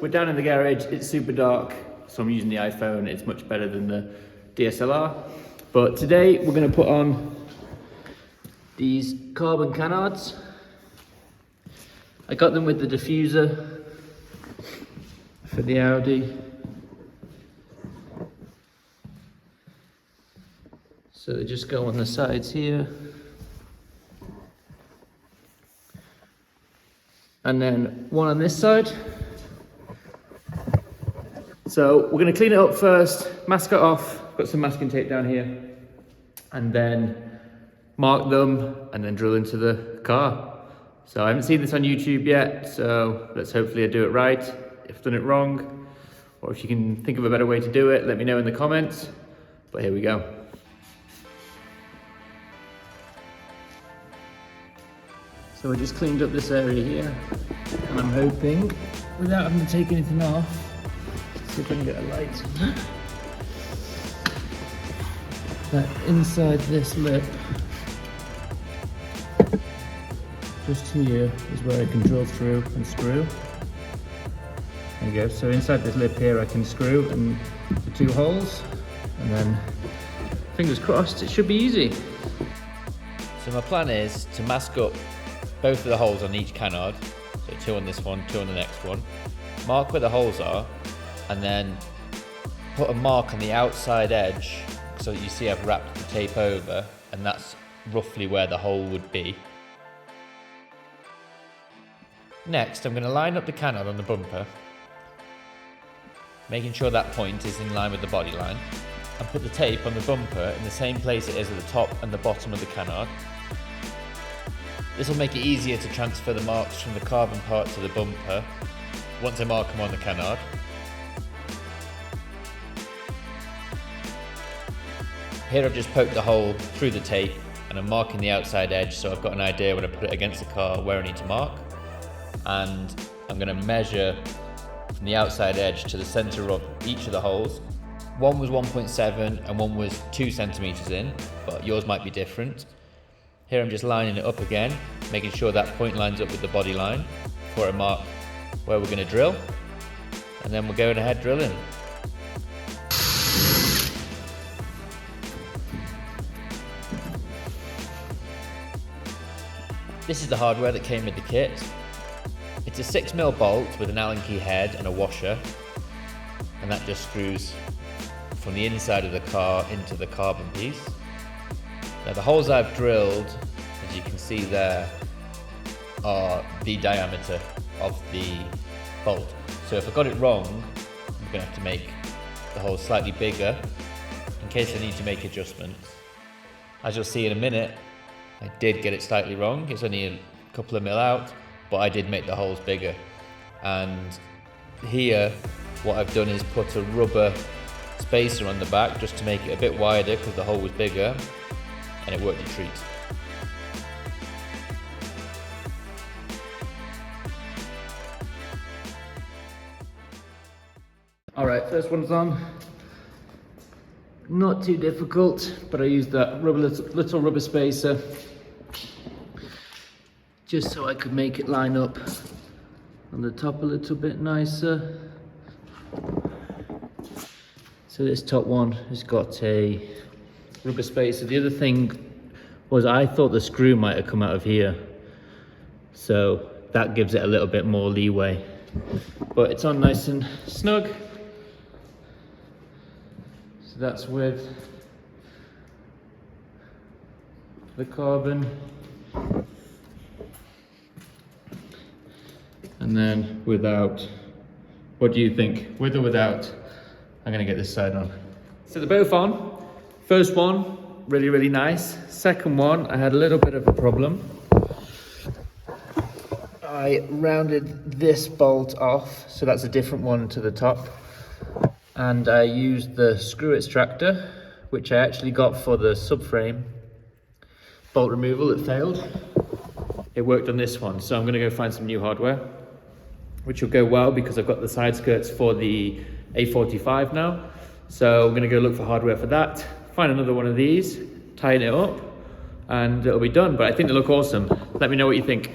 We're down in the garage, it's super dark, so I'm using the iPhone. It's much better than the DSLR. But today we're going to put on these carbon canards. I got them with the diffuser for the Audi. So they just go on the sides here. And then one on this side. So we're going to clean it up first, mask it off, got some masking tape down here, and then mark them and then drill into the car. So I haven't seen this on YouTube yet, so let's hopefully I do it right. If I've done it wrong, or if you can think of a better way to do it, let me know in the comments. But here we go. So I just cleaned up this area here, and I'm hoping, without having to take anything off, see if I can get a light, that inside this lip, just here is where I can drill through and screw. There you go, so inside this lip here I can screw and the two holes, and then fingers crossed it should be easy. So my plan is to mask up both of the holes on each canard, so 2 on this one, 2 on the next one, mark where the holes are, and then put a mark on the outside edge so that you see I've wrapped the tape over, and that's roughly where the hole would be. Next, I'm going to line up the canard on the bumper, making sure that point is in line with the body line, and put the tape on the bumper in the same place it is at the top and the bottom of the canard. This will make it easier to transfer the marks from the carbon part to the bumper once I mark them on the canard. Here I've just poked the hole through the tape and I'm marking the outside edge, so I've got an idea when I put it against the car where I need to mark. And I'm going to measure from the outside edge to the centre of each of the holes. One was 1.7 and one was 2 centimetres in, but yours might be different. Here I'm just lining it up again, making sure that point lines up with the body line before I mark where we're going to drill. And then we're going ahead drilling. This is the hardware that came with the kit. It's a 6mm bolt with an Allen key head and a washer, and that just screws from the inside of the car into the carbon piece. Now the holes I've drilled, as you can see there, are the diameter of the bolt. So if I got it wrong, I'm going to have to make the holes slightly bigger in case I need to make adjustments. As you'll see in a minute, I did get it slightly wrong. It's only a couple of mil out, but I did make the holes bigger. And here, what I've done is put a rubber spacer on the back just to make it a bit wider because the hole was bigger, and it worked a treat. Alright, first one's on. Not too difficult, but I used that little rubber spacer just so I could make it line up on the top a little bit nicer. So this top one has got a rubber spacer. The other thing was I thought the screw might have come out of here, so that gives it a little bit more leeway. But it's on nice and snug. So that's with the carbon. And then without. What do you think? With or without? I'm gonna get this side on. So they're both on. First one, really nice. Second one, I had a little bit of a problem. I rounded this bolt off, so that's a different one to the top. And I used the screw extractor, which I actually got for the subframe bolt removal. It failed. It worked on this one, so I'm gonna go find some new hardware, which will go well because I've got the side skirts for the A45 now. So I'm gonna go look for hardware for that, find another one of these, tighten it up, and it'll be done. But I think they look awesome. Let me know what you think.